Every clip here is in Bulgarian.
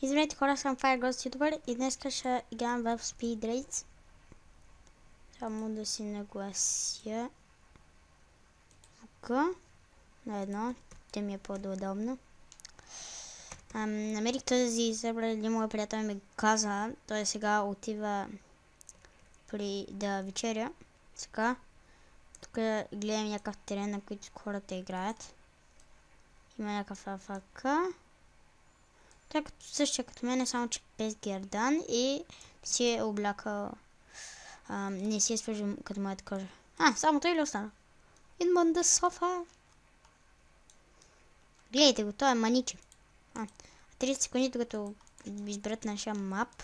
Извинете хора, съм FireGhost ютубър и днес ще играем в Speed Raids. Само да си наглася тук на едно, те ми е по-удобно. Намерих този сервер, един мой приятел ми каза, той сега отива да вечеря. Сега, тук гледам някакъв терен, на който хората играят. Има някакъв АФК. Той като същия като мен, само че без гердан и си е облякал. Не си е свържил като моята кожа. Само той ли остана? In the sofa. Гледайте го, той е маниче. 30 секунди, докато изберат нашия мап.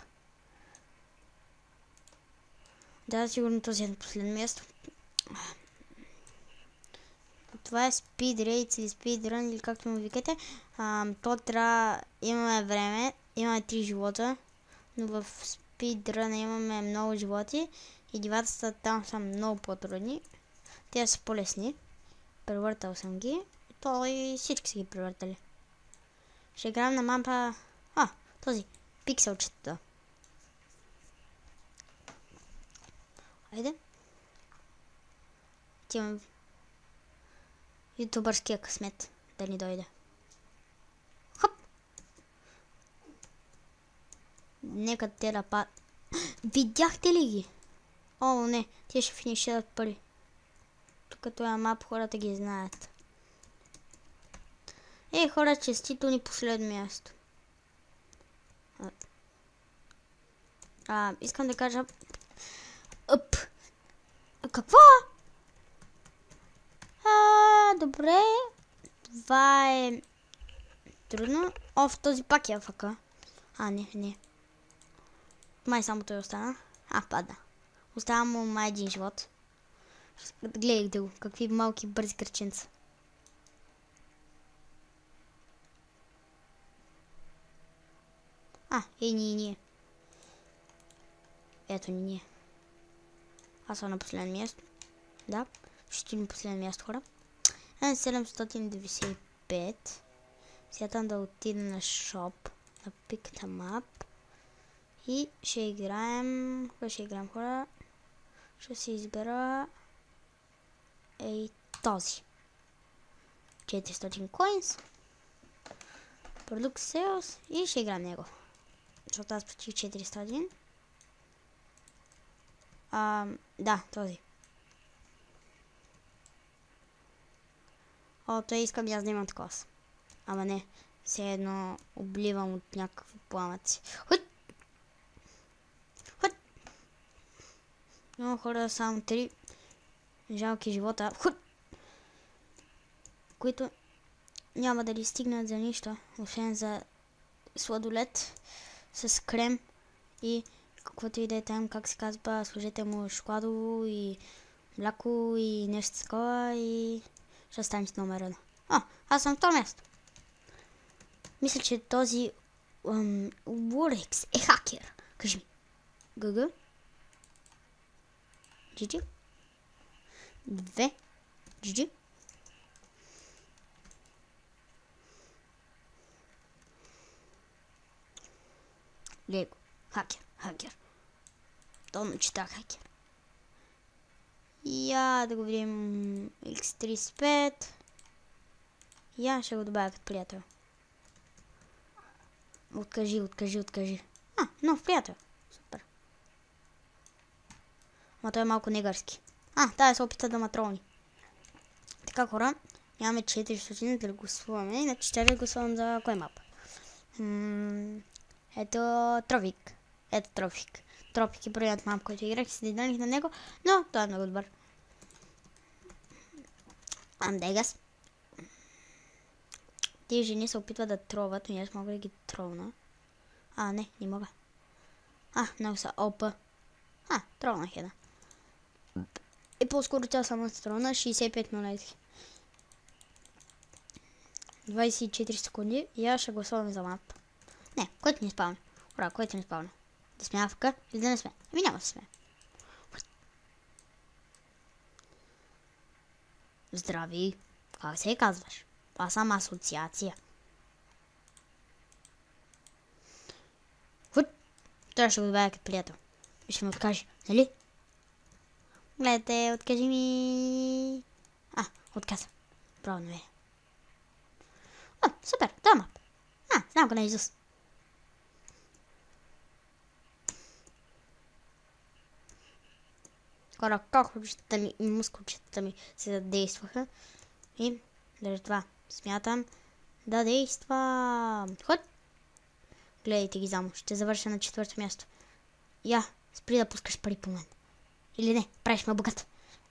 Да, сигурно този е на последно място. Това е Speed Raids или Speedrun, или както му викате. То трябва... Имаме време, имаме 3 живота, но в Speedrun имаме много животи и дивата там са много по-трудни. Те са по-лесни. Превъртал съм ги. То и всички са ги превъртали. Ще играем на мапа... този. Пикселчета. Айде. Тимам ютубърския късмет да ни дойде. Хоп! Нека те да пад... Видяхте ли ги? О, не, те ще финишират първи. Тук това мап хората ги знаят. Хора, честито ни последно място. Искам да кажа... Какво? Добре. Това е... трудно. В този пак е АФК. Не. Май само той остана. Падна. Остава му май един живот. Гледайте го. Какви малки бързи кръченца. Ние. Ето ни ние. Аз съм на последно място. Да. Ще на последно място, хора. 795. Сега там да отида на шоп. На пикта мап. И ще играем... Кога ще играем, хора? Ще си избера... този. 400 coins. Product Sales. И ще играем него. Защото аз почти 400. Да, този. Той искам и аз да имам такова. Ама не. Все едно обливам от някакви пламъци. Много хора, само 3 жалки живота, които няма да ли стигнат за нищо, освен за сладолет с крем и каквото и да е там, как се казва, сложете му шоколадово и мляко и нещо такова и ще станете номер 1. Аз съм в това място. Мисля, че този Warx е хакер. Кажи ми. ГГ. GG. 2. GG. Лего. Хакер. Долно чета хакер. Да го видим. X35. Ще го добавя като приятел. Откажи. Нов приятел. Супер. Ама той е малко негърски. Да се опита да ма тролни. Така, хора, нямаме 400 да гласуваме, иначе ще гласувам за кой мап. Ето Трофик. Тропик е първият мап, който играх и се дадих на него, но той е много добър. Андегас. Тези жени се опитват да тролват, но аз мога да ги тролна. Не мога. Много са ОП. Тролнах една. И по-скоро тя само се тролна, 65 монетки. 24 секунди и аз ще гласувам за мап. Не, който не спавна. Ура, който не спавна. Да сме АФК или да не сме? Няма да сме. Здрави. Как се казваш? Аз съм асоциация. Той ще го добавя като приятел. И ще ми откаже, нали? Гледайте, откажи ми. Отказа. Право не е. Супер, това мап. Знам го на Изус. Хора, кокочетата ми и мускулчетата ми се задействаха. И заради това смятам да действам. Ход! Гледайте ги замо. Ще завърша на 4-то място. Спри да пускаш пари по мен. Или не, правиш ме богат.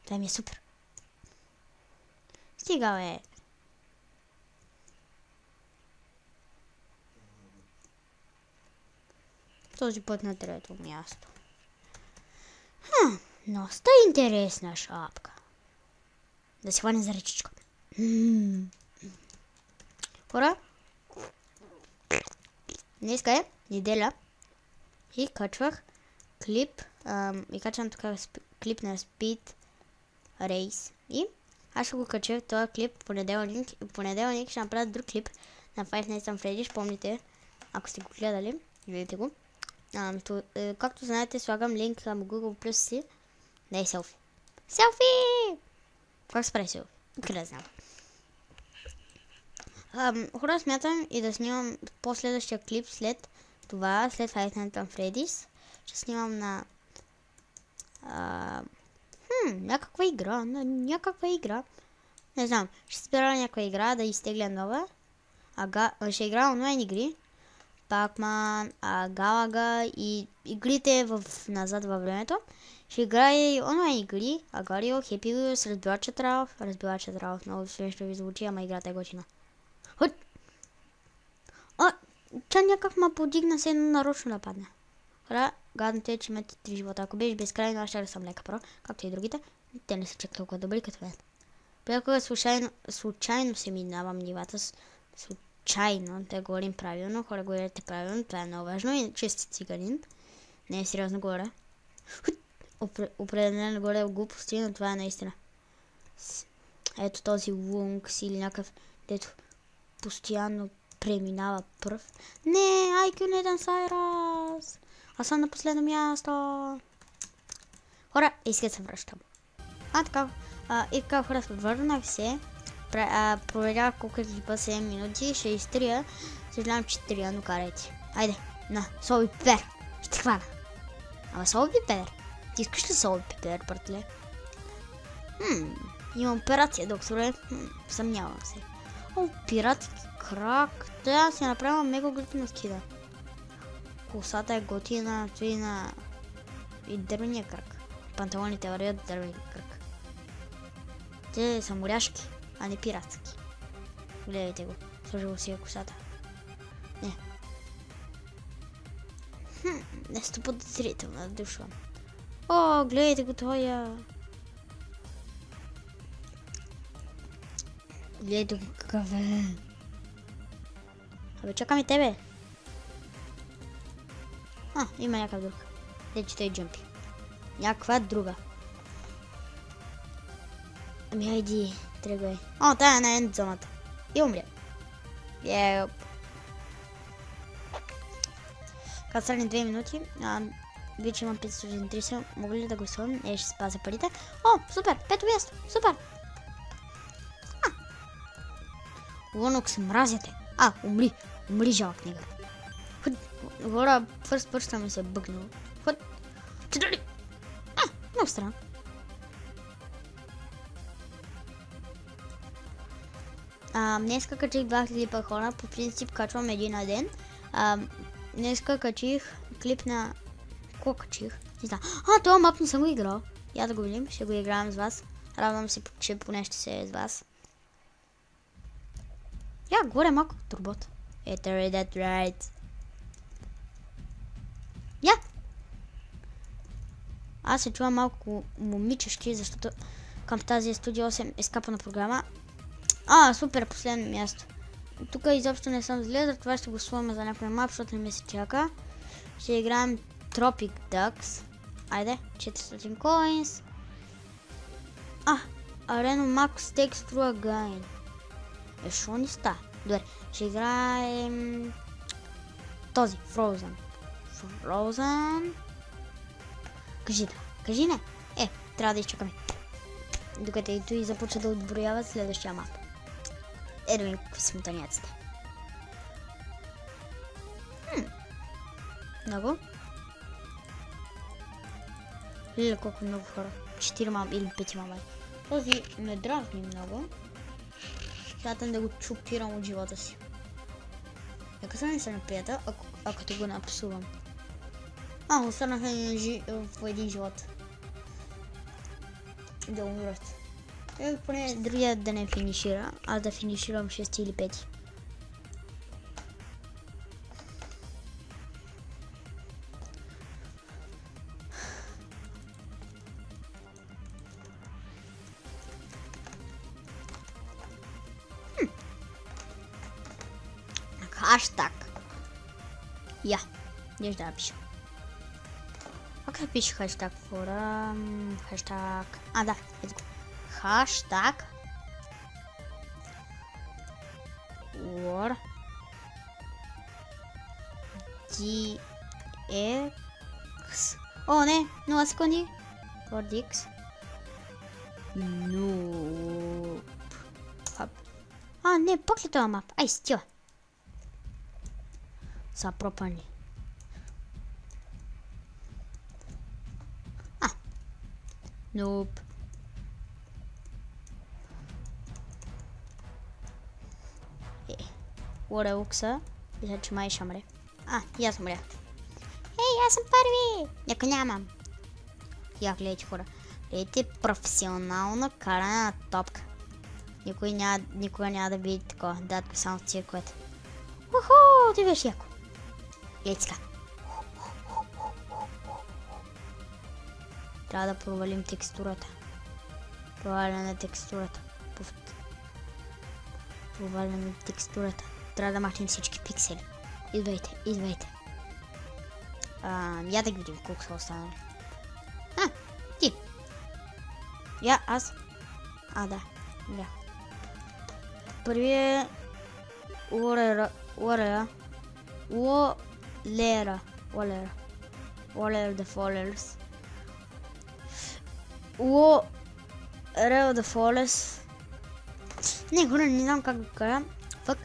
Това ми е супер. Стига, бе. Този път на 3-то място. Доста интересна шапка. Да си хване за ръчичка. Хора, днеска е неделя и качвах клип. И качвам тук клип на Speed Race. И аз ще го кача този клип в понеделник. И в понеделник ще направя друг клип на Five Nights at Freddy's. Помните, ако сте го гледали, видите го. Както знаете, слагам линк към Google Plus си. Да е селфи. Селфи! Как се прави селфи? Къде знам. Хора, смятам и да снимам последващия клип след това, след Five Nights at Freddy's. Ще снимам на някаква игра. Не знам, ще спира някаква игра, да изтегля нова. Ще игра онлайн игри. Pac-Man, Galaga и игрите назад във времето. Ще играя и онлайн игри. Агарио, Happy Wheels, Разбивачът Ралф. Много смешно ви звучи, ама играта е готина. Тя някак ме подигна се едно нарочно да падне. Хора, гадното е, че имате 3 живота. Ако беше безкрайно, аз ще да съм лека про, както и другите. Те не са чак толкова добри като мен. Понякога случайно се минавам нивата. Случайно, да говорим правилно. Хора, говорите правилно, това е много важно. И чести циганин. Не е сериозно говоря. Определено говоря глупости, но това е наистина. Ето този Лункс или някакъв, дето постоянно преминава пръв. Не, IQ не Сайрас. Аз съм на последно място. Хора, иска да се връщам. Така. И така, хора, върнах се. Проверях колко е клипа 7 минути. Ще изтрия. Съжалявам, че трия, но карайте. Айде, на, Соби Пипер. Ще хвана. Ама Соби Пипер. Ти искаш ли Соби Пипер, братле? Имам операция, докторе. Съмнявам се. Пиратски крак. Да, си направила мега готина скида. Косата е готина, твина и дървения кръг. Панталоните вървят дървения кръг. Те са моряшки, а не пиратски. Гледайте го. Сложил си косата. Не. Нещо подозрително душа. Гледайте го тоя. Гледайте го какъв е. Абе, чакам и тебе. Има някакъв друг. Дече той джъмпи. Някаква друга. Ами айди, тръгвай. Тая е на енд зоната. И умря. Като стане 2 минути, вече имам 530, мога ли да гласувам? Ще спазя парите. Супер, 5-то място, супер. Лунокс, мразите. Умри жалък негър. Хора, пърста ми се е бъгнал. Чудали! Много странно. Днеска качих 2 клипа, хора. По принцип качвам един на ден. Днеска качих клип на... Какво качих? Не знам. Това мап не съм го играл. Я да го видим. Ще го играем с вас. Радвам се, че поне ще се е с вас. Горе малко турбот. Ето е that right. Аз се чувам малко момичешки, защото към тази студия 8 е скапана програма. Супер, последно място. Тук изобщо не съм зле, за това ще гласуваме за някой мап, защото не ми се чака. Ще играем Tropic Ducks. Айде, 400 coins. Arena Max Texture Again. Шо ни ста? Добре, ще играем този, Frozen. Frozen. Кажи да. Кажи не. Трябва да изчакаме. Докато и той започва да отброява следващия мап. Да видим какви са мутаняците. Много. Леле, колко много хора. 4 или 5 май. Този ме дразни много. Смятам да го чупирам от живота си. Нека съм не се наприятел, ако го напсувам. Останаха в един живот. Да умрат. Поне другия да не финишира, а да финиширам 6 или 5. Хаштаг. Деш да напиша. Как пише хаштаг форум? Хаштаг. Да, ето го. Хаштаг. War. DX. Не, 0 секунди. WordX. Noob. Не, пак ли това мап? Ай, стила. Са пропани. Noob. Уреукса. Мисля, че май ще мре. И аз мрях. Аз съм първи! Нека нямам. Гледайте хора. Гледайте професионално каране на топка. Никога няма да видите такова. Датко само в циркулета. Уху! Ти беше яко. Гледайте сега. Трябва да провалим текстурата. Проваляме текстурата. Проваляме текстурата. Трябва да махнем всички пиксели. Идвайте. Я да ги видим колко са останали. Ти. Аз. Да. Първият Уолера the Fallers. Уолера the Fallers. Не, хора, не знам как го кажа. Фък.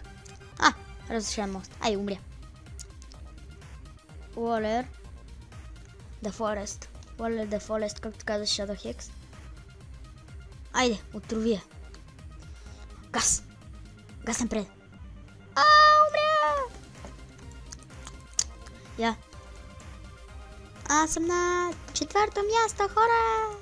Разрешен мост. Умря. Waller the Forest, както каза Shadow Hex. Айде, отровия. Газ напред. Умря! Аз съм на 4-то място, хора!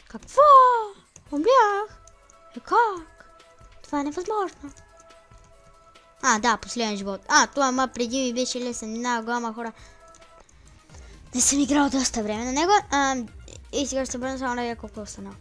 Какво? Умрях? Как? Това е невъзможно. Да, последен живот. Това ма преди ми беше лесен. Голяма хора. Не съм играл доста време на него. И сега ще се бъдем само да я колко остана.